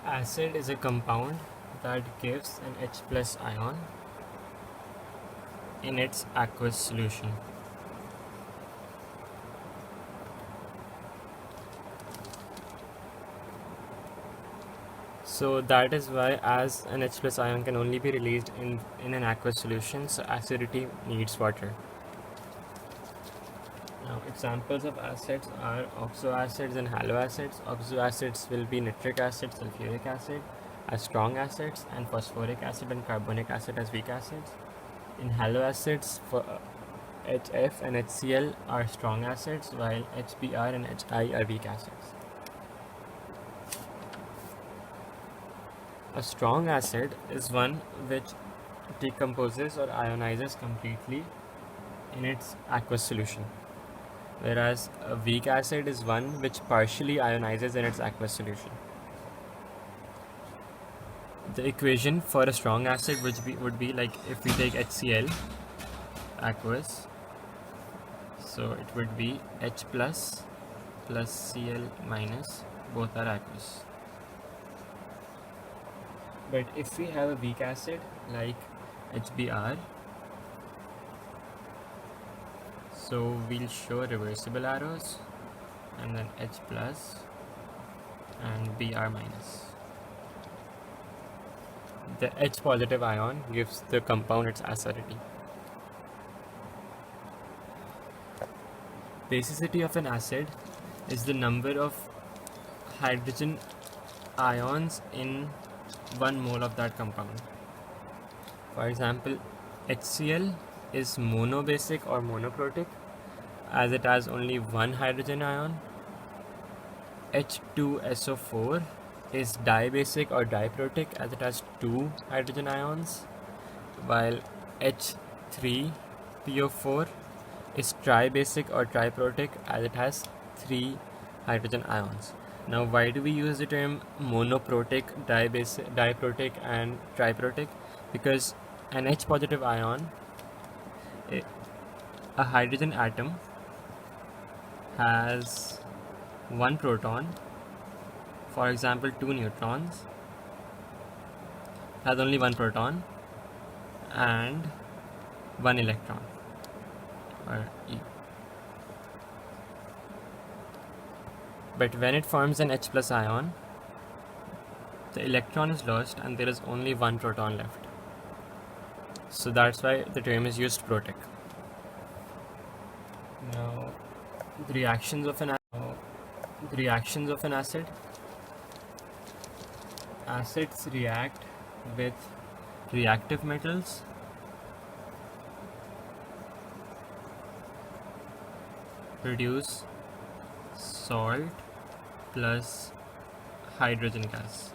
Acid is a compound that gives an H plus ion in its aqueous solution. So that is why, as an H plus ion can only be released in an aqueous solution, so acidity needs water. Now, examples of acids are oxoacids and haloacids. Oxoacids will be nitric acid, sulfuric acid as strong acids, and phosphoric acid and carbonic acid as weak acids. In haloacids, for HF and HCl are strong acids, while HBr and HI are weak acids. A strong acid is one which decomposes or ionizes completely in its aqueous solution, whereas a weak acid is one which partially ionizes in its aqueous solution. The equation for a strong acid would be like if we take HCl aqueous, so it would be H plus Cl minus, both are aqueous. But if we have a weak acid like HBr, so we'll show reversible arrows and then H plus and Br minus. The H positive ion gives the compound its acidity. Basicity of an acid is the number of hydrogen ions in 1 mole of that compound. For example, HCl is monobasic or monoprotic as it has only 1 hydrogen ion. H2SO4 is dibasic or diprotic as it has 2 hydrogen ions, while H3PO4 is tribasic or triprotic as it has 3 hydrogen ions. Now, why do we use the term monoprotic, diprotic and triprotic? Because an H positive ion, a hydrogen atom has 1 proton, for example 2 neutrons, has only 1 proton and 1 electron, or E. But when it forms an H plus ion, the electron is lost and there is only 1 proton left. So that's why the term is used, protic. Now, the reactions of an acid. Acids react with reactive metals, produce salt plus hydrogen gas.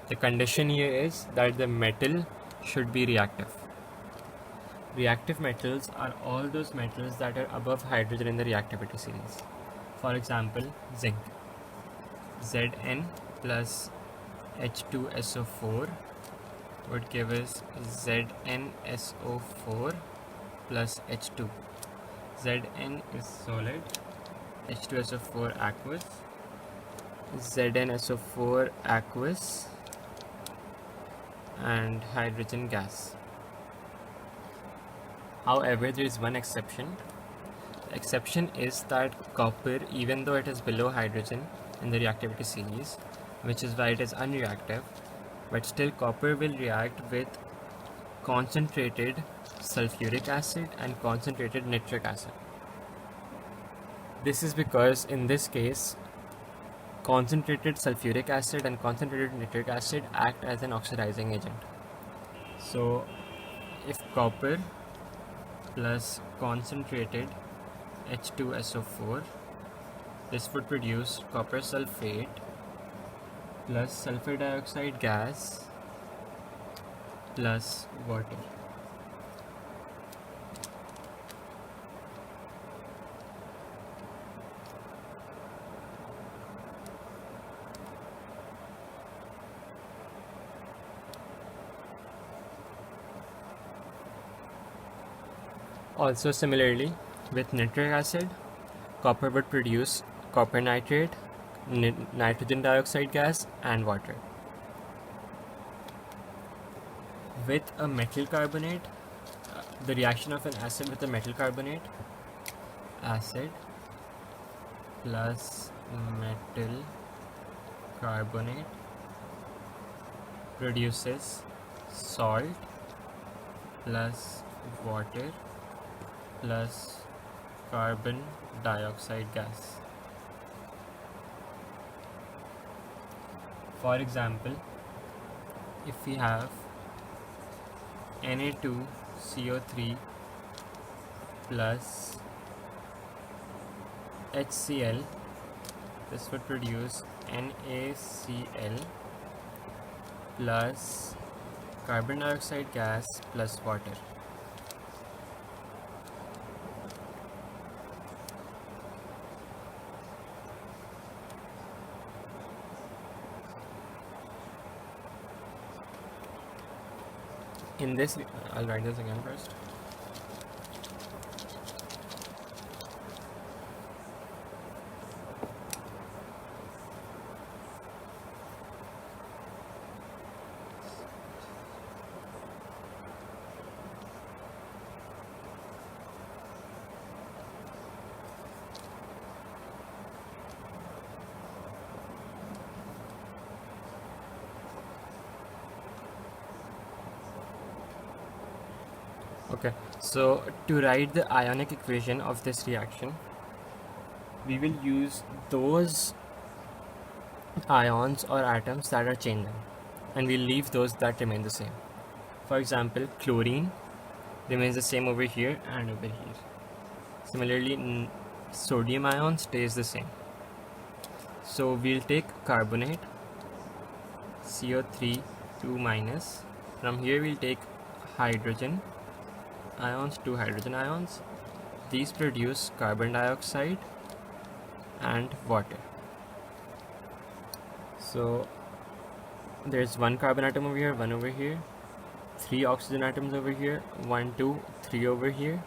The condition here is that the metal should be reactive. Reactive metals are all those metals that are above hydrogen in the reactivity series. For example, zinc. Zn plus H2SO4 would give us ZnSO4 plus H2. Zn is solid, H2SO4 aqueous, ZnSO4 aqueous, and hydrogen gas. However, there is one exception. The exception is that copper, even though it is below hydrogen in the reactivity series, which is why it is unreactive, but still copper will react with concentrated sulfuric acid and concentrated nitric acid. This is because in this case, concentrated sulfuric acid and concentrated nitric acid act as an oxidizing agent. So if copper plus concentrated H2SO4, this would produce copper sulfate plus sulfur dioxide gas plus water. Also similarly, with nitric acid, copper would produce copper nitrate nitrogen dioxide gas and water. With a metal carbonate, the reaction of an acid with a metal carbonate, acid plus metal carbonate produces salt plus water plus carbon dioxide gas. For example, if we have Na2CO3 plus HCl, this would produce NaCl plus carbon dioxide gas plus water. In this, I'll write this again first. Okay, so to write the ionic equation of this reaction, we will use those ions or atoms that are changing, and we'll leave those that remain the same. For example, chlorine remains the same over here and over here. Similarly, sodium ion stays the same. So we'll take carbonate, CO3 2 minus. From here we'll take hydrogen ions, 2 hydrogen ions. These produce carbon dioxide and water. So there's one carbon atom over here, one over here, 3 oxygen atoms over here, 1, 2, 3 over here,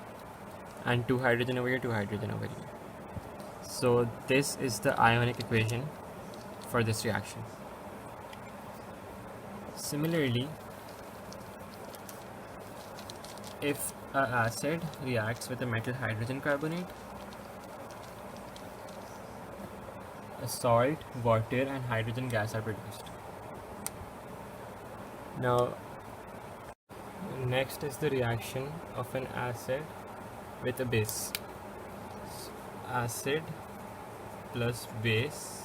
and 2 hydrogen over here, 2 hydrogen over here. So this is the ionic equation for this reaction. Similarly, if an acid reacts with a metal hydrogen carbonate, a salt, water, and hydrogen gas are produced. Now, next is the reaction of an acid with a base. Acid plus base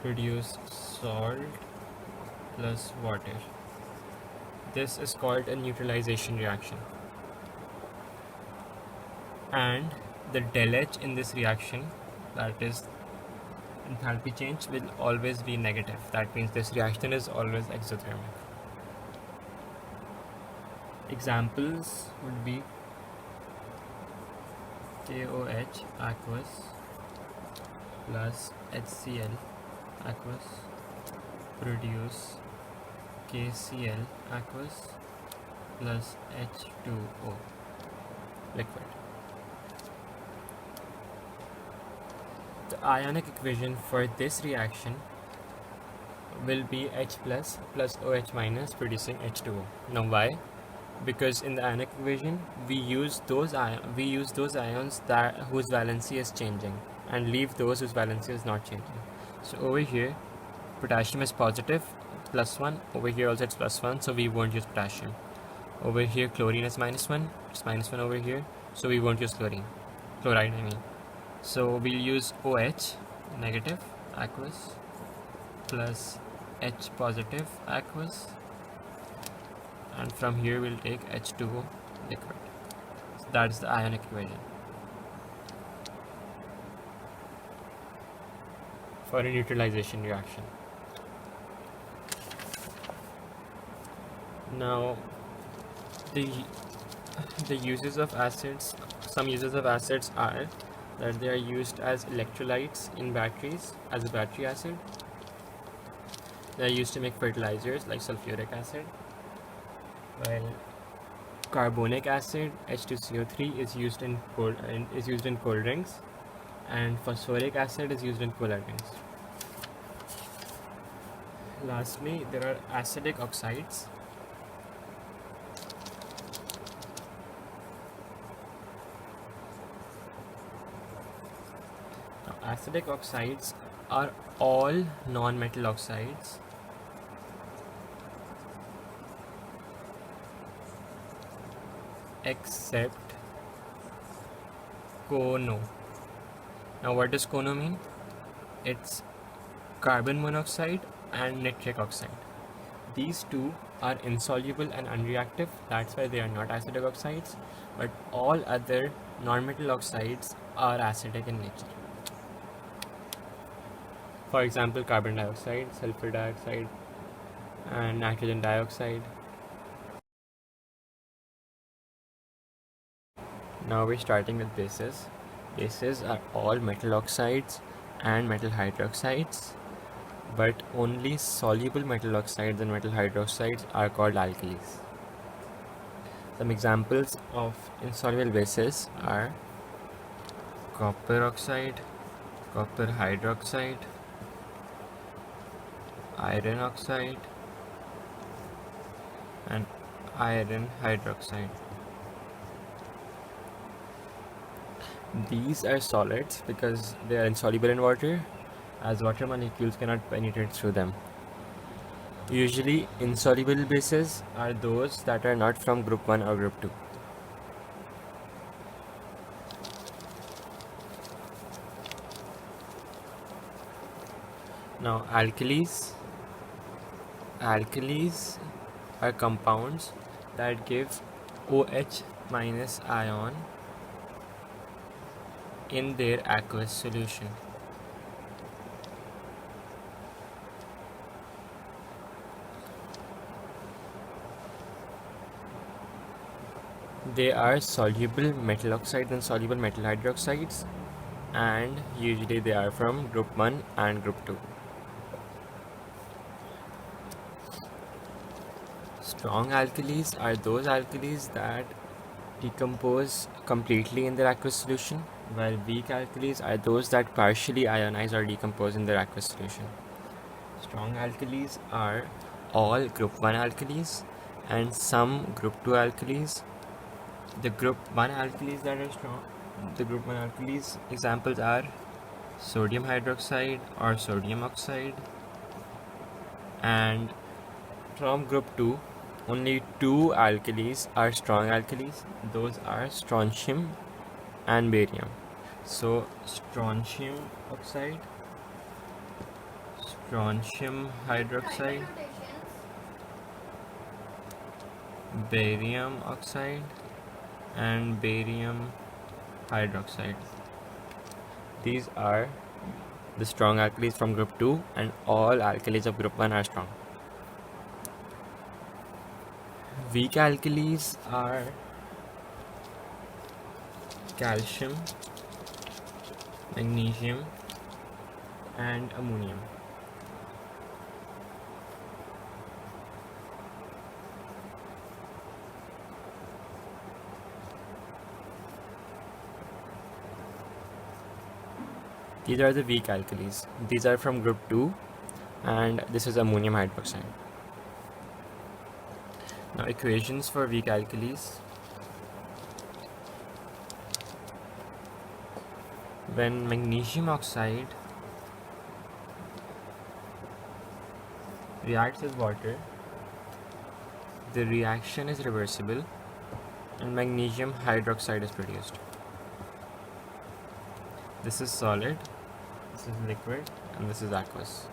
produce salt plus water. This is called a neutralization reaction. And the del H in this reaction, that is enthalpy change, will always be negative. That means this reaction is always exothermic. Examples would be KOH aqueous plus HCl aqueous produce KCl aqueous plus H2O liquid. The ionic equation for this reaction will be H plus OH minus producing H2O. Now why? Because in the ionic equation we use those ions that whose valency is changing and leave those whose valency is not changing. So over here potassium is positive +1, over here also it's +1, so we won't use potassium. Over here chlorine is -1, it's -1 over here, so we won't use chloride I mean. So we'll use OH negative aqueous plus H positive aqueous, and from here we'll take H2O liquid. So that's the ionic equation for a neutralization reaction. Now the uses of acids, some uses of acids are that they are used as electrolytes in batteries as a battery acid. They are used to make fertilizers like sulfuric acid, while carbonic acid H2CO3 is used in cold drinks, and phosphoric acid is used in cola drinks. Lastly, there are acidic oxides. Now, acidic oxides are all non-metal oxides except cono. Now, what does cono mean? It's carbon monoxide and nitric oxide. These two are insoluble and unreactive, that's why they are not acidic oxides, but all other non-metal oxides are acidic in nature. For example, carbon dioxide, sulfur dioxide, and nitrogen dioxide. Now we're starting with bases. Bases are all metal oxides and metal hydroxides, but only soluble metal oxides and metal hydroxides are called alkalis. Some examples of insoluble bases are copper oxide, copper hydroxide, iron oxide, and iron hydroxide. These are solids because they are insoluble in water, as water molecules cannot penetrate through them. Usually, insoluble bases are those that are not from group 1 or group 2. Now, alkalis are compounds that give OH minus ion in their aqueous solution. They are soluble metal oxides and soluble metal hydroxides, and usually they are from group 1 and group 2. Strong alkalis are those alkalis that decompose completely in their aqueous solution, while weak alkalis are those that partially ionize or decompose in their aqueous solution. Strong alkalis are all group 1 alkalis and some group 2 alkalis. The group 1 alkalis that are strong, examples are sodium hydroxide or sodium oxide, and from group 2 only 2 alkalis are strong alkalis. Those are strontium and barium. So strontium oxide, strontium hydroxide, barium oxide, and barium hydroxide. These are the strong alkalis from group 2, and all alkalis of group 1 are strong. Weak alkalis are calcium, magnesium, and ammonium. These are the weak alkalis. These are from group 2, and this is ammonium hydroxide. Now, equations for weak alkalis. When magnesium oxide reacts with water, the reaction is reversible and magnesium hydroxide is produced. This is solid, this is liquid, and this is aqueous,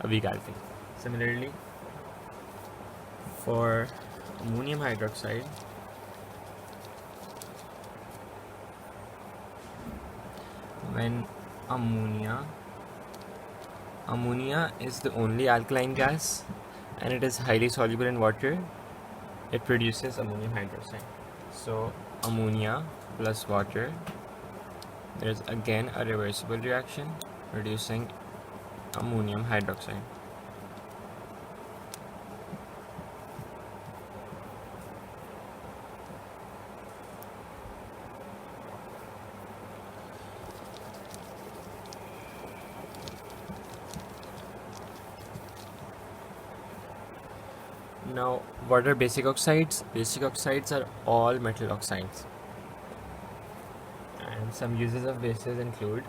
a weak alkali. Similarly, for ammonium hydroxide, when ammonia is the only alkaline gas and it is highly soluble in water, it produces ammonium hydroxide. So ammonia plus water, there's again a reversible reaction producing ammonium hydroxide. Now, what are basic oxides? Basic oxides are all metal oxides. And some uses of bases include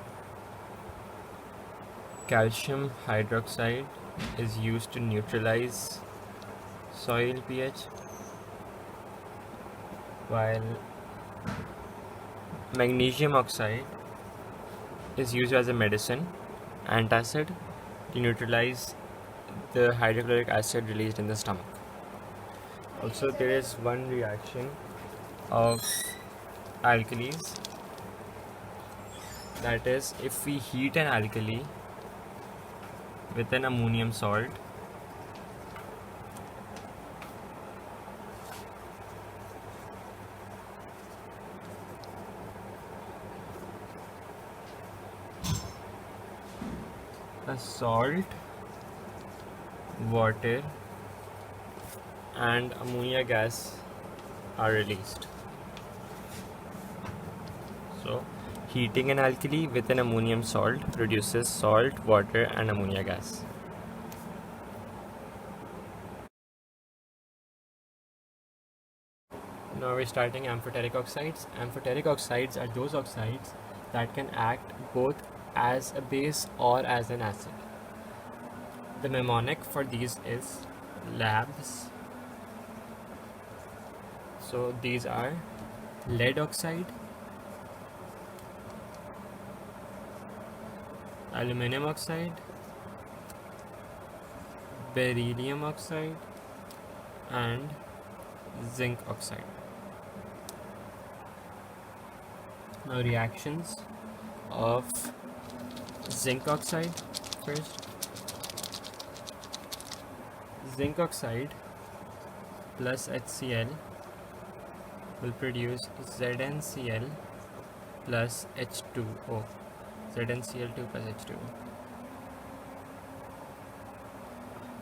calcium hydroxide is used to neutralize soil pH, while magnesium oxide is used as a medicine, antacid, to neutralize the hydrochloric acid released in the stomach. Also, there is one reaction of alkalis, that is, if we heat an alkali with an ammonium salt, the salt, water and ammonia gas are released. So heating an alkali with an ammonium salt produces salt, water and ammonia gas. Now we're starting amphoteric oxides. Amphoteric oxides are those oxides that can act both as a base or as an acid. The mnemonic for these is labs. So these are lead oxide, aluminum oxide, beryllium oxide and zinc oxide. Now reactions of zinc oxide first. Zinc oxide plus HCl will produce ZnCl plus H2O. ZnCl2 plus H2O.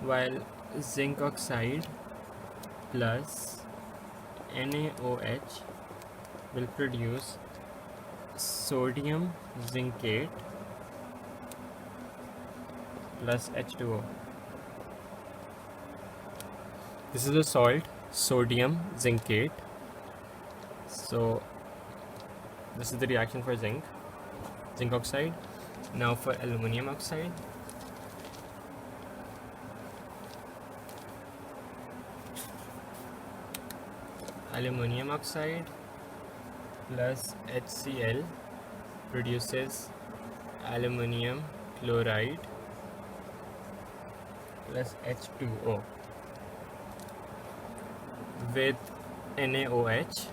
While zinc oxide plus NaOH will produce sodium zincate plus H2O. This is a salt, sodium zincate. So this is the reaction for zinc oxide. Now for aluminum oxide. Aluminum oxide plus HCl produces aluminum chloride plus H2O. With NaOH,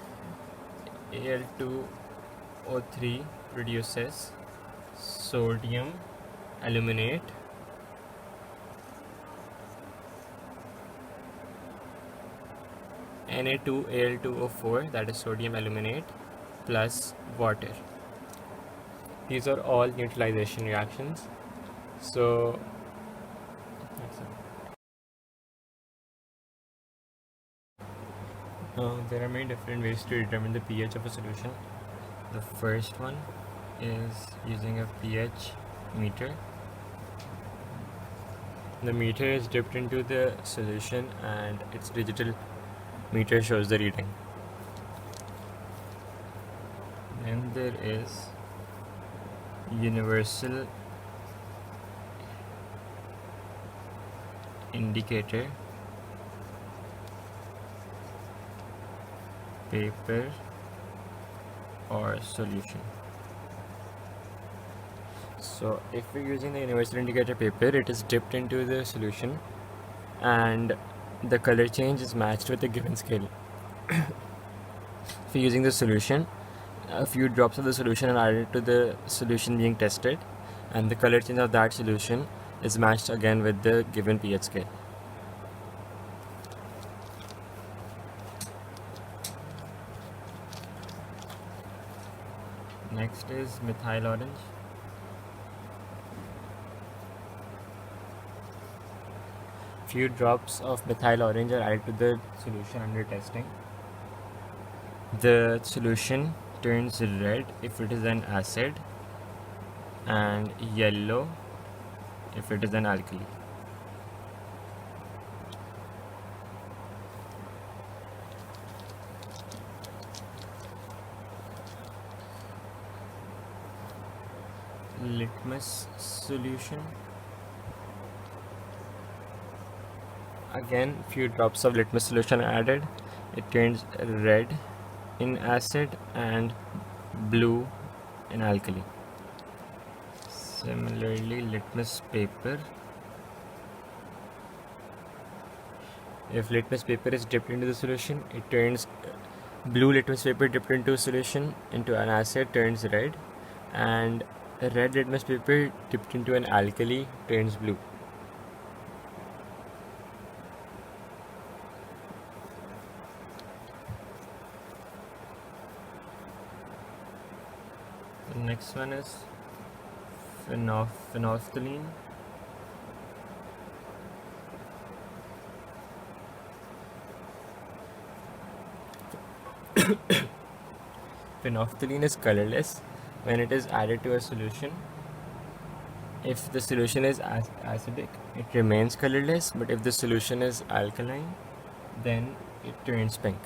Al2O3 produces sodium aluminate Na2Al2O4, that is sodium aluminate, plus water. These are all neutralization reactions. So there are many different ways to determine the pH of a solution. The first one is using a pH meter. The meter is dipped into the solution and its digital meter shows the reading. Then there is universal indicator, paper or solution. So if we're using the universal indicator paper, it is dipped into the solution and the color change is matched with the given scale. If you're using the solution, a few drops of the solution are added to the solution being tested, and the color change of that solution is matched again with the given pH scale. Next is methyl orange. Few drops of methyl orange are added to the solution under testing. The solution turns red if it is an acid and yellow if it is an alkali. litmus solution. Again, few drops of litmus solution added. It turns red in acid and blue in alkali. Similarly, litmus paper. If litmus paper is dipped into the solution, it turns blue. Litmus paper dipped into solution into an acid turns red, and red litmus paper dipped into an alkali turns blue. The next one is phenolphthalein. Phenolphthalein is colorless when it is added to a solution. If the solution is acidic, it remains colorless, but if the solution is alkaline, then it turns pink.